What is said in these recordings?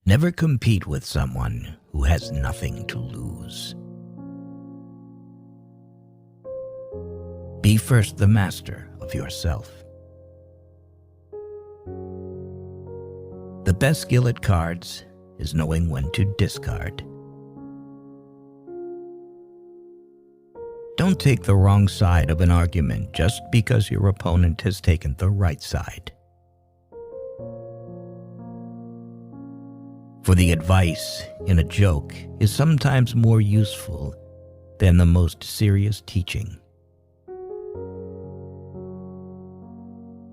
Never compete with someone who has nothing to lose. Be first the master of yourself. The best skill at cards is knowing when to discard. Don't take the wrong side of an argument just because your opponent has taken the right side. For the advice in a joke is sometimes more useful than the most serious teaching.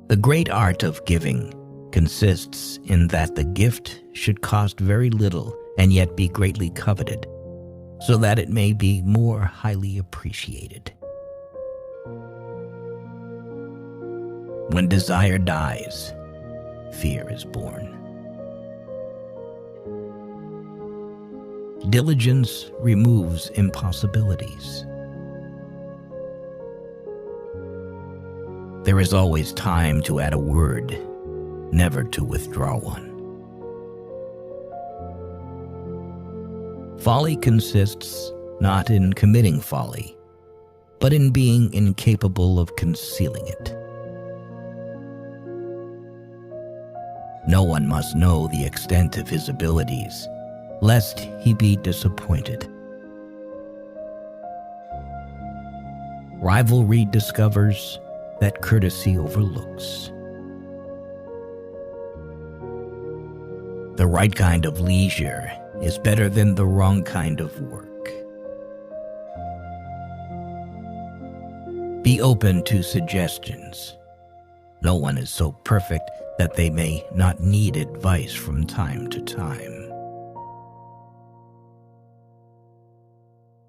The great art of giving consists in that the gift should cost very little and yet be greatly coveted, so that it may be more highly appreciated. When desire dies, fear is born. Diligence removes impossibilities. There is always time to add a word, never to withdraw one. Folly consists not in committing folly, but in being incapable of concealing it. No one must know the extent of his abilities, lest he be disappointed. Rivalry discovers that courtesy overlooks. The right kind of leisure is better than the wrong kind of work. Be open to suggestions. No one is so perfect that they may not need advice from time to time.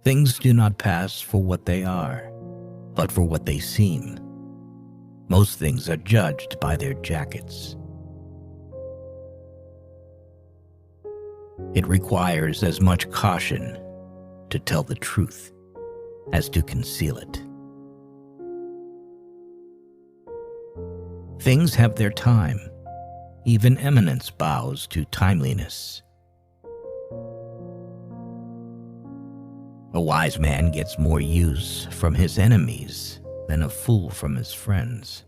Things do not pass for what they are, but for what they seem. Most things are judged by their jackets. It requires as much caution to tell the truth as to conceal it. Things have their time. Even eminence bows to timeliness. A wise man gets more use from his enemies than a fool from his friends.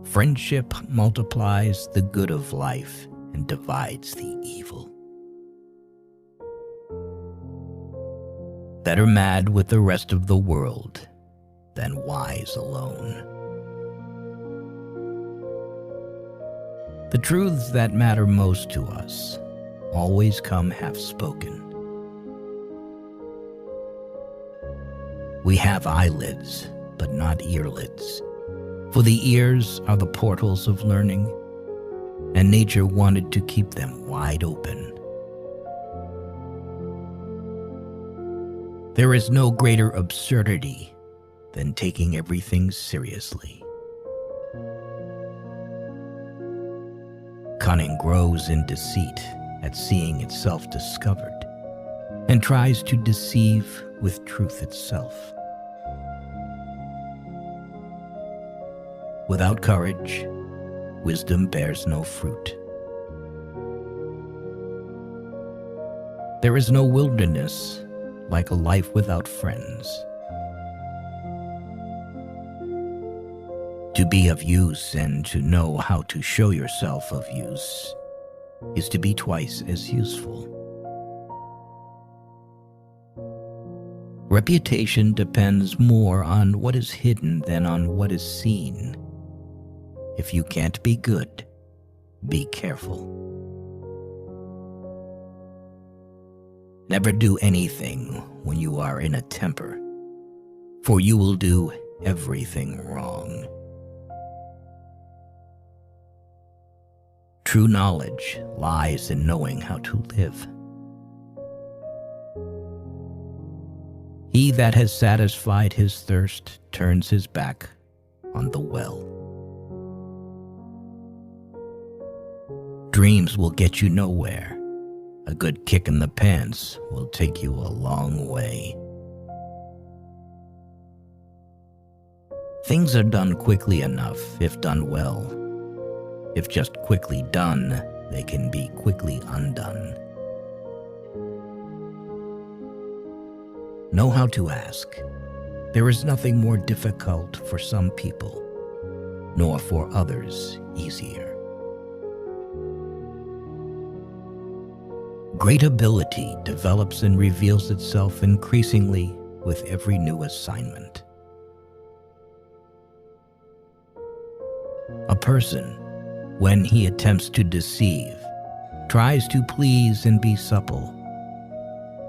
Friendship multiplies the good of life and divides the evil. Better mad with the rest of the world than wise alone. The truths that matter most to us always come half-spoken. We have eyelids, but not earlids, for the ears are the portals of learning, and nature wanted to keep them wide open. There is no greater absurdity than taking everything seriously. Cunning grows in deceit at seeing itself discovered, and tries to deceive with truth itself. Without courage, wisdom bears no fruit. There is no wilderness like a life without friends. To be of use and to know how to show yourself of use is to be twice as useful. Reputation depends more on what is hidden than on what is seen. If you can't be good, be careful. Never do anything when you are in a temper, for you will do everything wrong. True knowledge lies in knowing how to live. He that has satisfied his thirst turns his back on the well. Dreams will get you nowhere. A good kick in the pants will take you a long way. Things are done quickly enough if done well, If just quickly done, they can be quickly undone. Know how to ask. There is nothing more difficult for some people, nor for others easier. Great ability develops and reveals itself increasingly with every new assignment. A person, when he attempts to deceive, tries to please and be supple.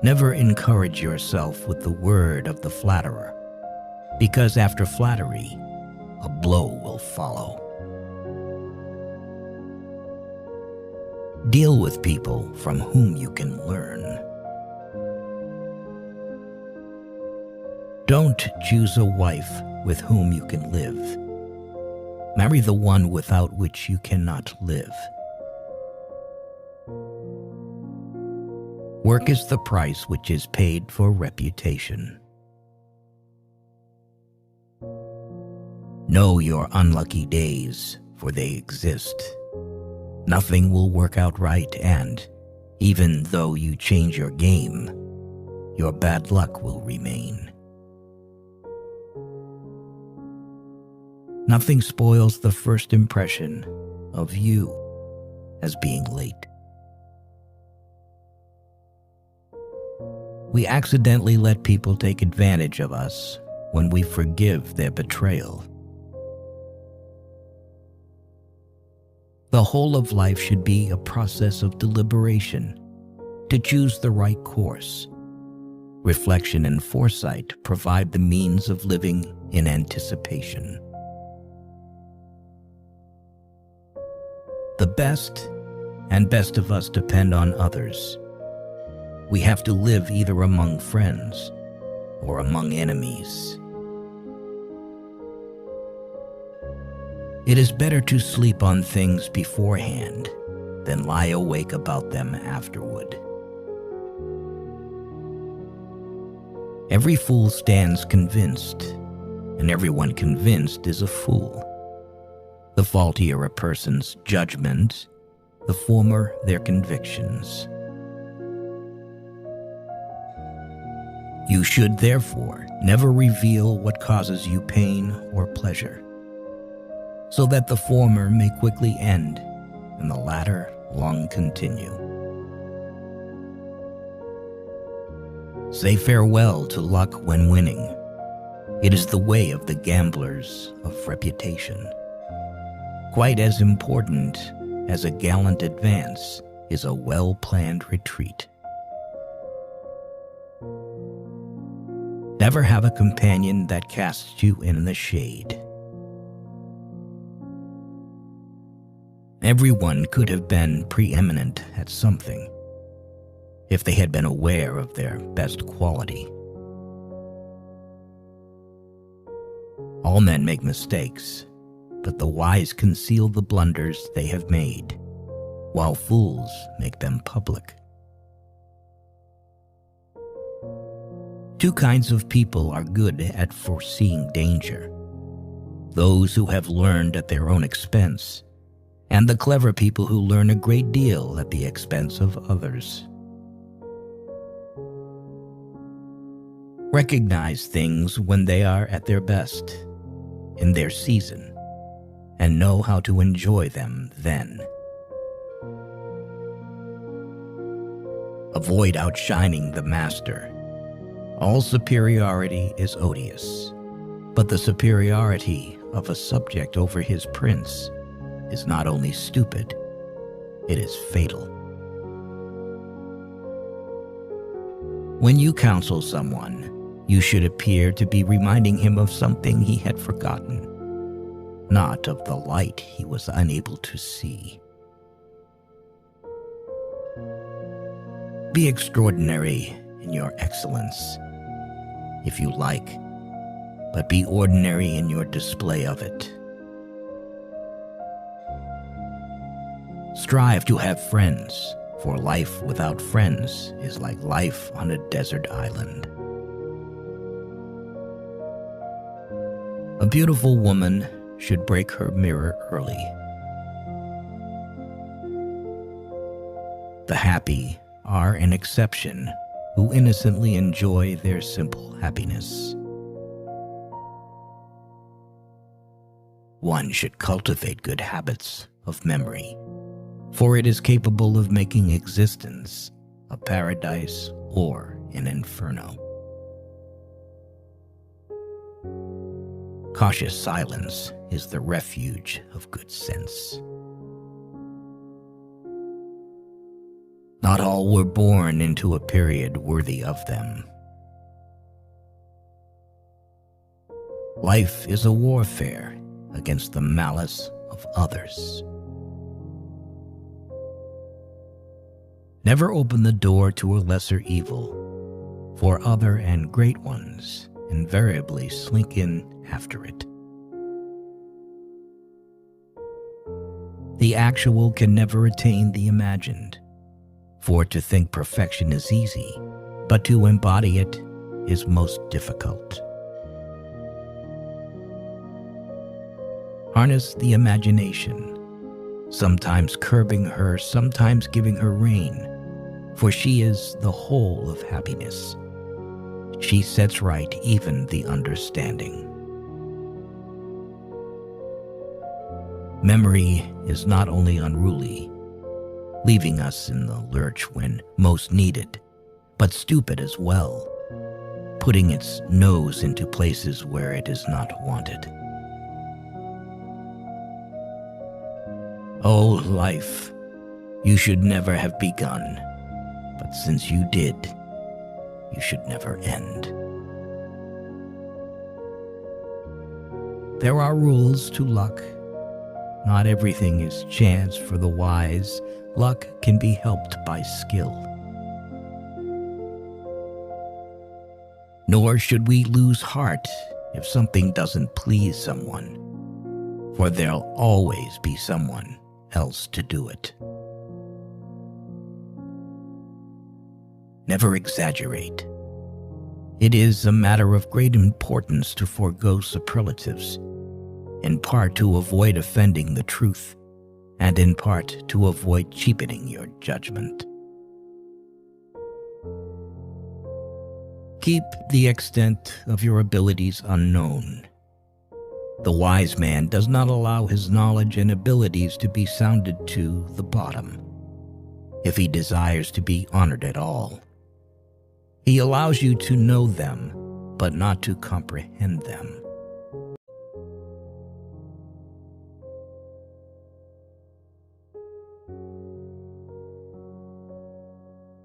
Never encourage yourself with the word of the flatterer, because after flattery, a blow will follow. Deal with people from whom you can learn. Don't choose a wife with whom you can live. Marry the one without which you cannot live. Work is the price which is paid for reputation. Know your unlucky days, for they exist. Nothing will work out right, and even though you change your game, your bad luck will remain. Nothing spoils the first impression of you as being late. We accidentally let people take advantage of us when we forgive their betrayal. The whole of life should be a process of deliberation to choose the right course. Reflection and foresight provide the means of living in anticipation. The best and best of us depend on others. We have to live either among friends or among enemies. It is better to sleep on things beforehand than lie awake about them afterward. Every fool stands convinced, and everyone convinced is a fool. The faultier a person's judgment, the firmer their convictions. You should, therefore, never reveal what causes you pain or pleasure, so that the former may quickly end and the latter long continue. Say farewell to luck when winning. It is the way of the gamblers of reputation. Quite as important as a gallant advance is a well-planned retreat. Never have a companion that casts you in the shade. Everyone could have been preeminent at something if they had been aware of their best quality. All men make mistakes, but the wise conceal the blunders they have made, while fools make them public. Two kinds of people are good at foreseeing danger: those who have learned at their own expense, and the clever people who learn a great deal at the expense of others. Recognize things when they are at their best, in their season, and know how to enjoy them then. Avoid outshining the master. All superiority is odious, but the superiority of a subject over his prince is not only stupid, it is fatal. When you counsel someone, you should appear to be reminding him of something he had forgotten, not of the light he was unable to see. Be extraordinary in your excellence, if you like, but be ordinary in your display of it. Strive to have friends, for life without friends is like life on a desert island. A beautiful woman should break her mirror early. The happy are an exception who innocently enjoy their simple happiness. One should cultivate good habits of memory, for it is capable of making existence a paradise or an inferno. Cautious silence is the refuge of good sense. Not all were born into a period worthy of them. Life is a warfare against the malice of others. Never open the door to a lesser evil, for other and great ones invariably slink in after it. The actual can never attain the imagined, for to think perfection is easy, but to embody it is most difficult. Harness the imagination, sometimes curbing her, sometimes giving her rein, for she is the whole of happiness. She sets right even the understanding. Memory is not only unruly, leaving us in the lurch when most needed, but stupid as well, putting its nose into places where it is not wanted. Oh, life, you should never have begun, but since you did, you should never end. There are rules to luck. Not everything is chance for the wise. Luck can be helped by skill. Nor should we lose heart if something doesn't please someone, for there'll always be someone else to do it. Never exaggerate. It is a matter of great importance to forego superlatives, in part to avoid offending the truth, and in part to avoid cheapening your judgment. Keep the extent of your abilities unknown. The wise man does not allow his knowledge and abilities to be sounded to the bottom, if he desires to be honored at all. He allows you to know them, but not to comprehend them.